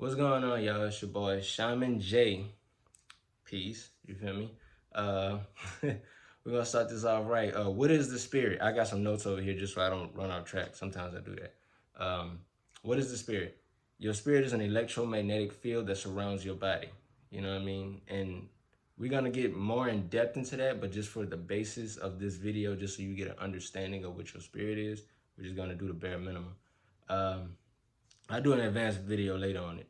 What's going on, y'all? It's your boy Shaman J. Peace. You feel me? Uh, we're gonna start this off right. What is the spirit? I got some notes over here just so I don't run off track. Sometimes I do that. What is the spirit? Your spirit is an electromagnetic field that surrounds your body. You know what I mean? And we're gonna get more in depth into that, but just for the basis of this video, just so you get an understanding of what your spirit is, we're just gonna do the bare minimum. I'll do an advanced video later on it.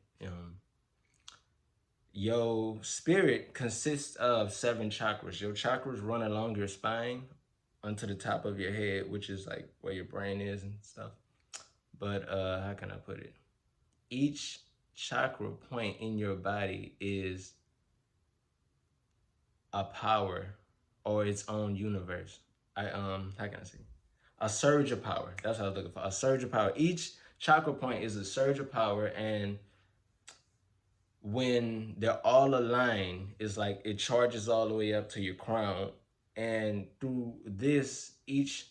Your spirit consists of 7 chakras. Your chakras run along your spine onto the top of your head, which is like where your brain is and stuff. But how can I put it? Each chakra point in your body is a power or its own universe. How can I say? A surge of power. That's what I was looking for. A surge of power. Each chakra point is a surge of power, and when they're all aligned, it's like it charges all the way up to your crown. And through this, each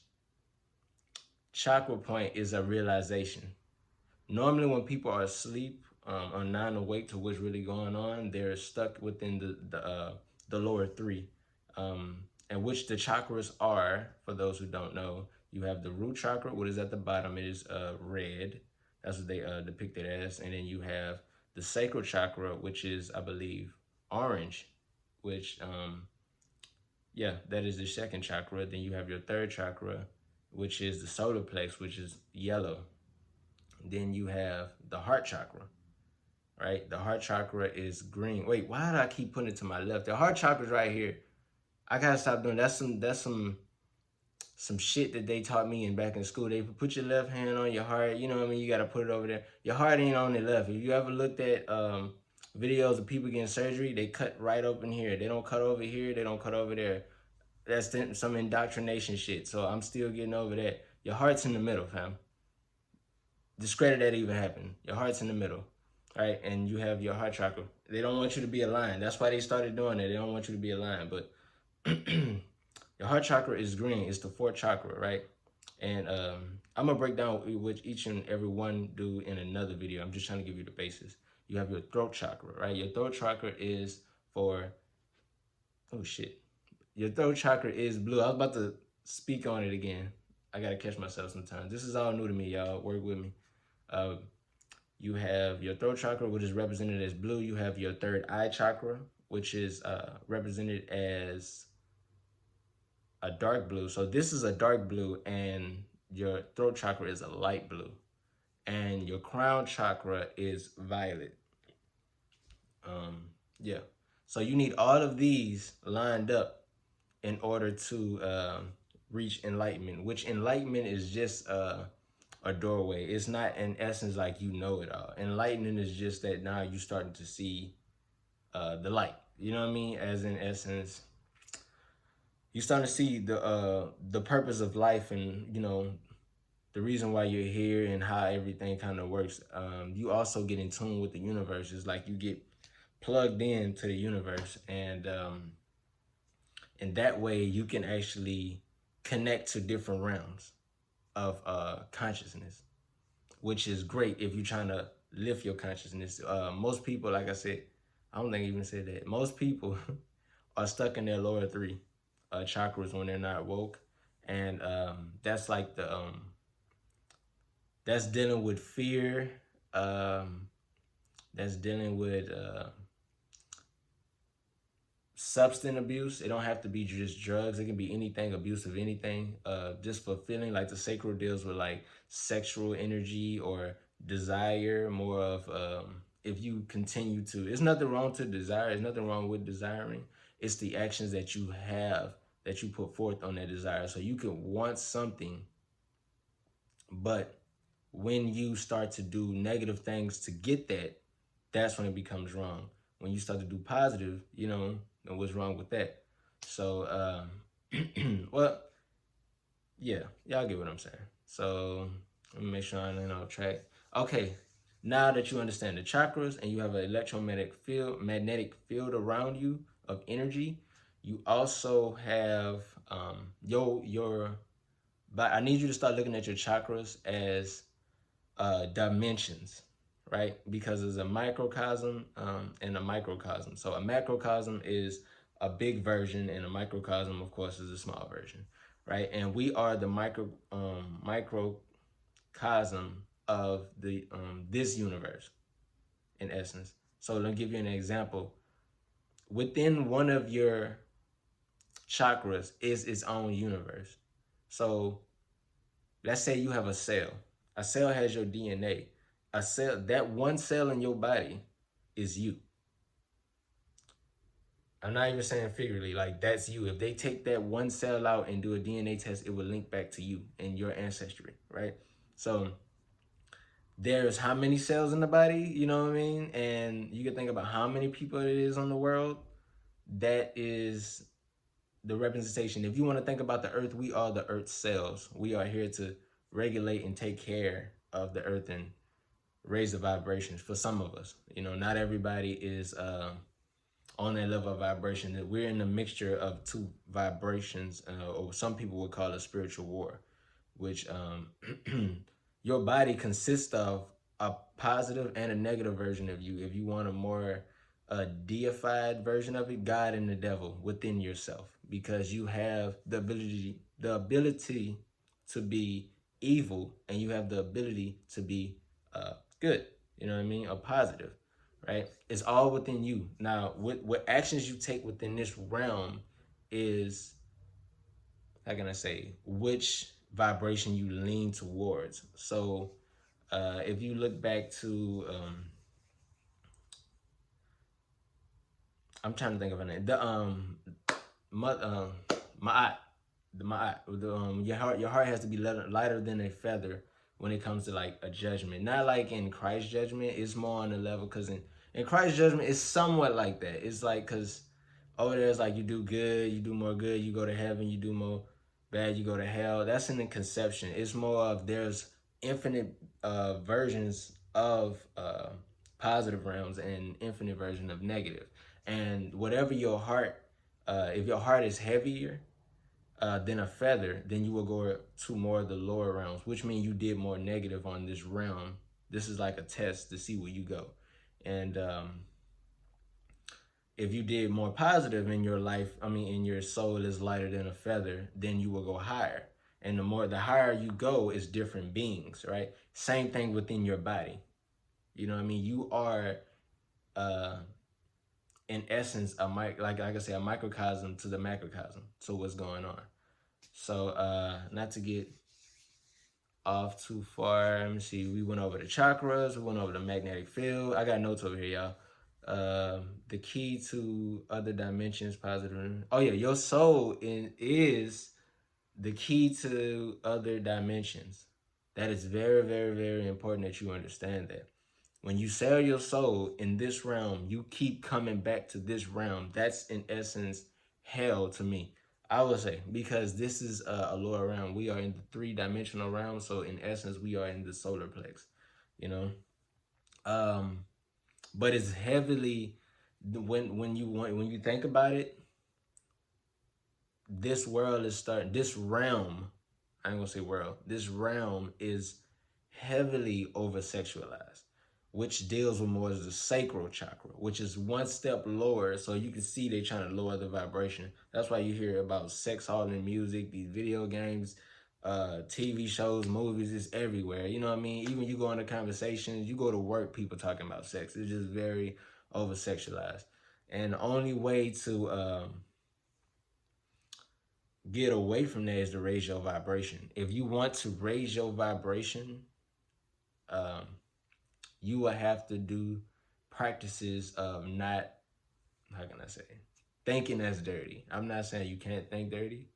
chakra point is a realization. Normally, when people are asleep or non-awake to what's really going on, they're stuck within the lower 3, and which the chakras are. For those who don't know, you have the root chakra, what is at the bottom. It is red. That's what they depict it as. And then you have the sacral chakra, which is, I believe, orange, which, yeah, that is the second chakra. Then you have your third chakra, which is the solar plex, which is yellow. Then you have the heart chakra, right? The heart chakra is green. Wait, why do I keep putting it to my left? The heart chakra is right here. I gotta stop doing that. That's some shit that they taught me back in school. They put your left hand on your heart. You know what I mean? You got to put it over there. Your heart ain't on the left. If you ever looked at videos of people getting surgery, they cut right open here. They don't cut over here. They don't cut over there. That's some indoctrination shit. So I'm still getting over that. Your heart's in the middle, fam. Discredit that even happened. Your heart's in the middle, right? And you have your heart chakra. They don't want you to be aligned. That's why they started doing it. They don't want you to be aligned. But your heart chakra is green. It's the 4th chakra, right? And I'm going to break down what each and every one do in another video. I'm just trying to give you the basis. You have your throat chakra, right? Your throat chakra is for, oh shit. Your throat chakra is blue. I was about to speak on it again. I got to catch myself sometimes. This is all new to me, y'all. Work with me. You have your throat chakra, which is represented as blue. You have your third eye chakra, which is represented as a dark blue. So this is a dark blue, and your throat chakra is a light blue, and your crown chakra is violet. Yeah. So you need all of these lined up in order to reach enlightenment, which enlightenment is just a doorway. It's not in essence like you know it all. Enlightenment is just that now you're starting to see the light. You know what I mean? As in essence, you starting to see the purpose of life, and you know the reason why you're here and how everything kind of works. You also get in tune with the universe. It's like you get plugged in to the universe, and that way you can actually connect to different realms of consciousness, which is great if you're trying to lift your consciousness. Most people, like I said, I don't think I even said that. Most people are stuck in their lower 3 chakras when they're not woke, and that's like the that's dealing with fear. That's dealing with substance abuse. It don't have to be just drugs. It can be anything, abuse of anything. Just fulfilling, like the sacral deals with like sexual energy or desire, more of if you continue to, there's nothing wrong to desire. There's nothing wrong with desiring. It's the actions that you have that you put forth on that desire. So you can want something, but when you start to do negative things to get that, that's when it becomes wrong. When you start to do positive, you know what's wrong with that. So, well, yeah, y'all get what I'm saying. So let me make sure I'm on track. Okay, now that you understand the chakras and you have an electromagnetic magnetic field around you of energy, you also have but I need you to start looking at your chakras as dimensions, right? Because there's a microcosm and a microcosm. So a macrocosm is a big version, and a microcosm, of course, is a small version, right? And we are the microcosm of the this universe, in essence. So let me give you an example. Within one of your chakras is its own universe. So let's say you have a cell. A cell has your DNA. A cell, that one cell in your body is you. I'm not even saying figuratively, like that's you. If they take that one cell out and do a DNA test, it will link back to you and your ancestry, right? So there's how many cells in the body, you know what I mean? And you can think about how many people it is on the world. That is the representation. If you want to think about the earth, we are the earth's cells. We are here to regulate and take care of the earth and raise the vibrations for some of us. You know, not everybody is on that level of vibration. That we're in a mixture of two vibrations, or some people would call it spiritual war, which your body consists of a positive and a negative version of you. If you want a more deified version of it, God and the devil within yourself, because you have the ability to be evil, and you have the ability to be good. You know what I mean? A positive, right? It's all within you. Now, what actions you take within this realm is, how can I say, which vibration you lean towards. So if you look back to, I'm trying to think of a name. The Ma'at, the Ma'at. Your heart has to be lighter than a feather when it comes to like a judgment. Not like in Christ's judgment. It's more on the level, because in Christ's judgment, it's somewhat like that. It's like, because over there, it's like you do good, you do more good, you go to heaven. You do more bad, you go to hell. That's in the conception. It's more of there's infinite versions of positive realms and infinite version of negative. And whatever your heart, if your heart is heavier than a feather, then you will go to more of the lower realms, which means you did more negative on this realm. This is like a test to see where you go. And if you did more positive in your life, in your soul is lighter than a feather, then you will go higher. And the higher you go is different beings, right? Same thing within your body. You know what I mean? You are, in essence, like I say, a microcosm to the macrocosm, to what's going on. So not to get off too far, let me see. We went over the chakras. We went over the magnetic field. I got notes over here, y'all. The key to other dimensions, positive. Oh yeah, your soul is the key to other dimensions. That is very, very, very important that you understand that. When you sell your soul in this realm, you keep coming back to this realm. That's in essence hell to me, I would say, because this is a lower realm. We are in the three-dimensional realm, so in essence, we are in the solar plex, you know. But it's heavily, when you think about it, this world is starting. This realm, I ain't gonna say world. This realm is heavily over sexualized, which deals with more as the sacral chakra, which is one step lower. So you can see they trying to lower the vibration. That's why you hear about sex hall in music, these video games, TV shows, movies. It's everywhere. You know what I mean? Even you go into conversations, you go to work, people talking about sex. It's just very over sexualized. And the only way to get away from that is to raise your vibration. If you want to raise your vibration, you will have to do practices of not, how can I say, thinking as dirty. I'm not saying you can't think dirty,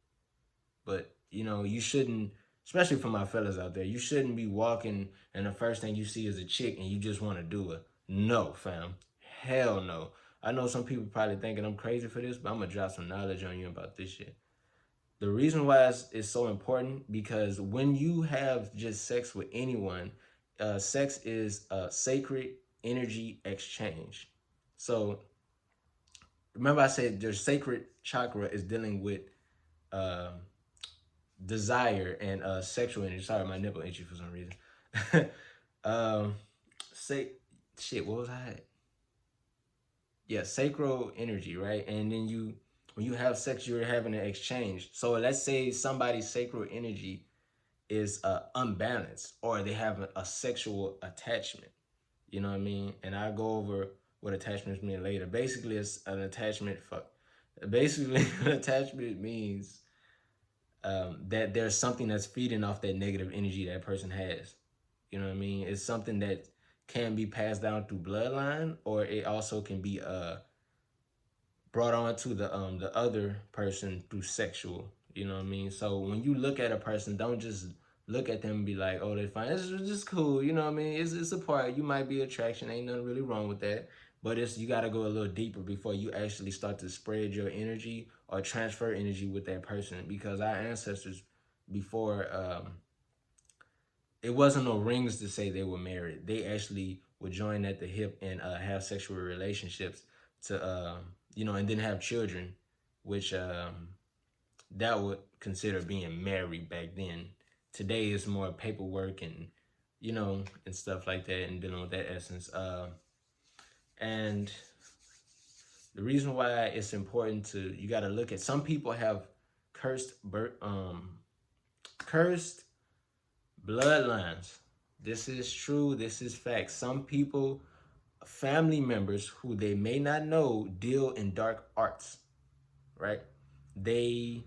but you shouldn't, especially for my fellas out there, you shouldn't be walking and the first thing you see is a chick and you just want to do it. No, fam. Hell no. I know some people probably thinking I'm crazy for this, but I'm going to drop some knowledge on you about this shit. The reason why it's so important, because when you have just sex with anyone, sex is a sacred energy exchange. So remember I said your sacred chakra is dealing with desire and sexual energy. Sorry, my nipple itchy for some reason. Say shit, what was I at? Yeah, sacral energy, right? And then when you have sex, you're having an exchange. So let's say somebody's sacral energy is unbalanced, or they have a sexual attachment. You know what I mean? And I'll go over what attachments mean later. Basically, it's an attachment. Basically, an attachment means that there's something that's feeding off that negative energy that person has. You know what I mean? It's something that can be passed down through bloodline, or it also can be brought on to the other person through sexual. You know what I mean? So when you look at a person, don't just look at them and be like, oh, they're fine. It's just cool. You know what I mean? It's a part. You might be attraction. Ain't nothing really wrong with that. But it's you gotta go a little deeper before you actually start to spread your energy or transfer energy with that person. Because our ancestors before it wasn't no rings to say they were married. They actually would join at the hip and have sexual relationships to and then have children, which that would consider being married back then. Today is more paperwork and and stuff like that, and dealing with that essence. And the reason why it's important to you got to look at some people have cursed cursed bloodlines. This is true. This is fact. Some people, family members who they may not know, deal in dark arts, right? They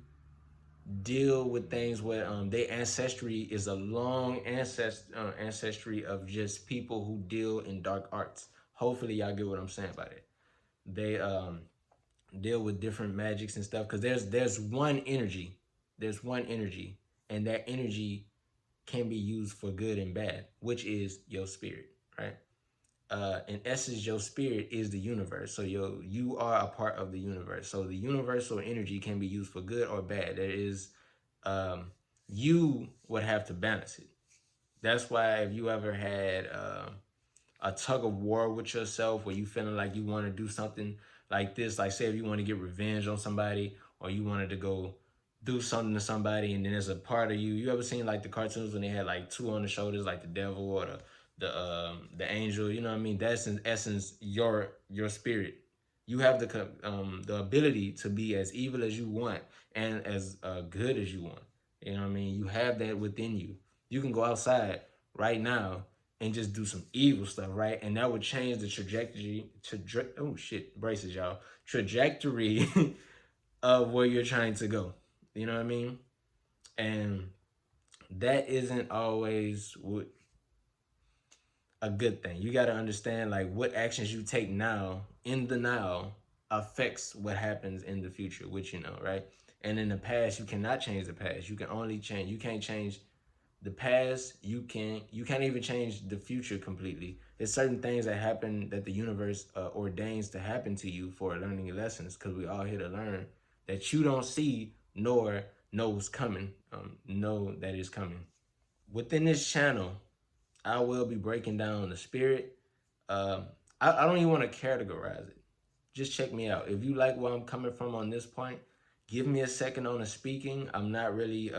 deal with things where their ancestry is a long ancestry of just people who deal in dark arts. Hopefully, y'all get what I'm saying by that. They deal with different magics and stuff because there's one energy, and that energy can be used for good and bad, which is your spirit, right? In essence, your spirit is the universe. So you are a part of the universe. So the universal energy can be used for good or bad. There is you would have to balance it. That's why if you ever had a tug of war with yourself where you feeling like you want to do something like this, like say if you want to get revenge on somebody or you wanted to go do something to somebody, and then there's a part of you ever seen like the cartoons when they had like two on the shoulders, like the devil or the angel, you know what I mean? That's in essence your spirit. You have the ability to be as evil as you want and as good as you want. You know what I mean? You have that within you. You can go outside right now and just do some evil stuff, right? And that would change the oh shit, braces, y'all. Trajectory of where you're trying to go. You know what I mean? And that isn't always a good thing. You got to understand like what actions you take now in the now affects what happens in the future, which right? And in the past, you cannot change the past. You can only change. You can't change the past. You can't even change the future completely. There's certain things that happen that the universe ordains to happen to you for learning lessons, because we all here to learn, that you don't see nor knows coming. Know that is coming. Within this channel, I will be breaking down the spirit. I don't even want to categorize it. Just check me out. If you like where I'm coming from on this point, give me a second on the speaking. I'm not really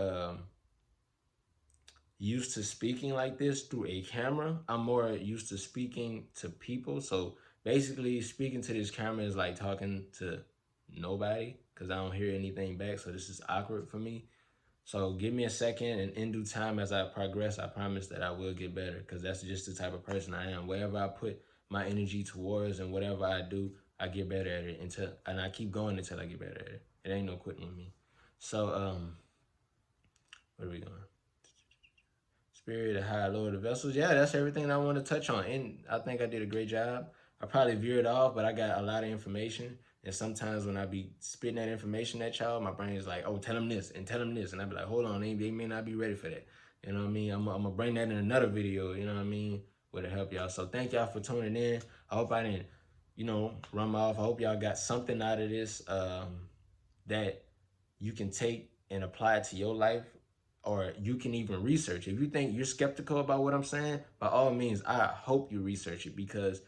used to speaking like this through a camera. I'm more used to speaking to people. So basically, speaking to this camera is like talking to nobody because I don't hear anything back. So this is awkward for me. So give me a second, and in due time as I progress, I promise that I will get better, because that's just the type of person I am. Wherever I put my energy towards and whatever I do, I get better at it and I keep going until I get better at it. It ain't no quitting with me. So where are we going? Spirit, the high, lower, the vessels. Yeah, that's everything I want to touch on. And I think I did a great job. I probably veered off, but I got a lot of information. And sometimes when I be spitting that information at y'all, my brain is like, oh, tell them this and tell them this. And I be like, hold on, they may not be ready for that. You know what I mean? I'm going to bring that in another video, you know what I mean? Would help y'all. So thank y'all for tuning in. I hope I didn't, run my off. I hope y'all got something out of this that you can take and apply it to your life, or you can even research. If you think you're skeptical about what I'm saying, by all means, I hope you research it, because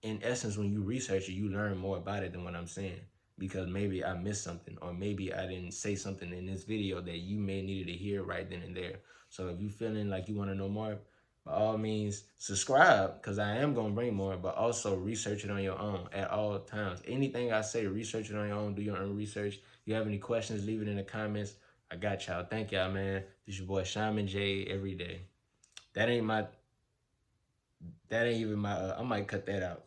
in essence, when you research it, you learn more about it than what I'm saying, because maybe I missed something, or maybe I didn't say something in this video that you may needed to hear right then and there. So if you feeling like you want to know more, by all means, subscribe because I am going to bring more, but also research it on your own at all times. Anything I say, research it on your own, do your own research. If you have any questions, leave it in the comments. I got y'all. Thank y'all, man. This your boy Shaman J every day. That ain't even my I might cut that out.